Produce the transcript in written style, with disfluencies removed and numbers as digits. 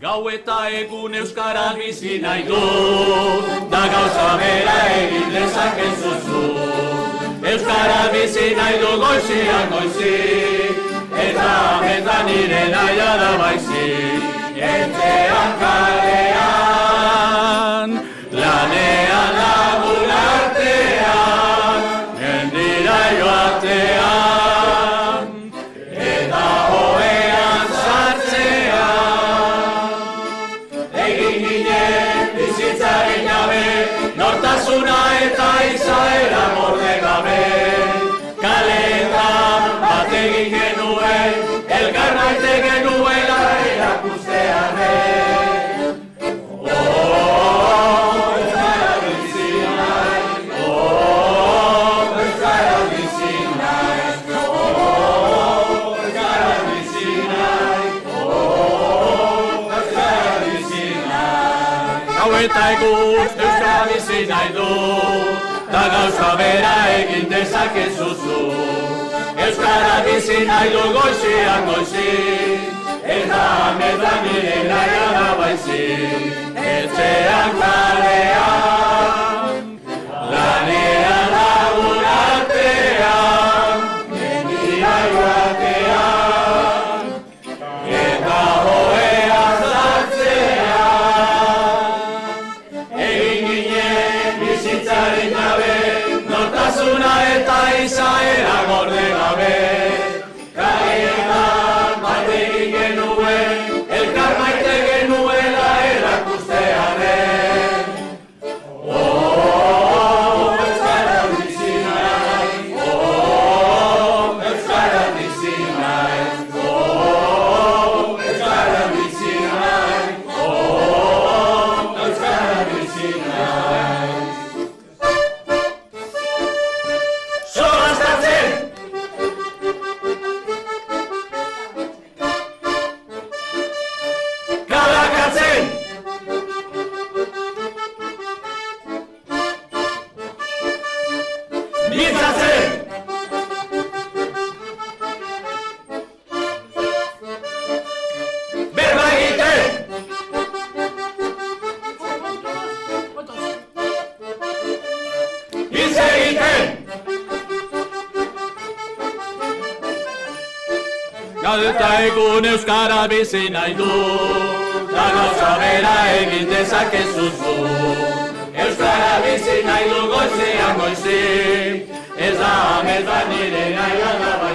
Gau eta egun euskaraz bizi nahi du, da gauza bera egin dezakezuzu. Euskaraz bizi nahi du goizian goizik, eta ametan nire naia da baizik. Etxean kalean, lanean lagun artean, mendira joatean, eta hoean sartzean. Egin ginen bizitzaren jabe, nortasuna eta izaera morde gabe. Kaleetan bat egin genuen, elkar maite genuela erakustearen. Euskara bizi nahi, euskara bizi nahi, euskara bizi nahi, euskara bizi nahi. Gau eta egun euskara bizi nahi du, da gauza bera egin dezakezuzu. Euskara bizi nahi du goizian goizik, eta ametan nire naia da baizik. Etxean kalean, lanean lagun artean, mendira joatean, eta hoean sartzean. Egin ginen bizitzaren jabe, nortasuna eta izaera gorde gabe. Kaleetan bat egin genuen, elkar maite genuela erakustearen. Euskara bizi nahi, euskara bizi nahi, euskara bizi nahi, euskara bizi nahi. Solastatzen! Kalakatzen! Mintzatzen! Berba egiten! Hitz egiten! Gau eta egun euskara bizi nahi du, da gauza bera egin dezakezuzu. Euskara bizi nahi du goizean goizik, ez da ametan nire naia da baizik.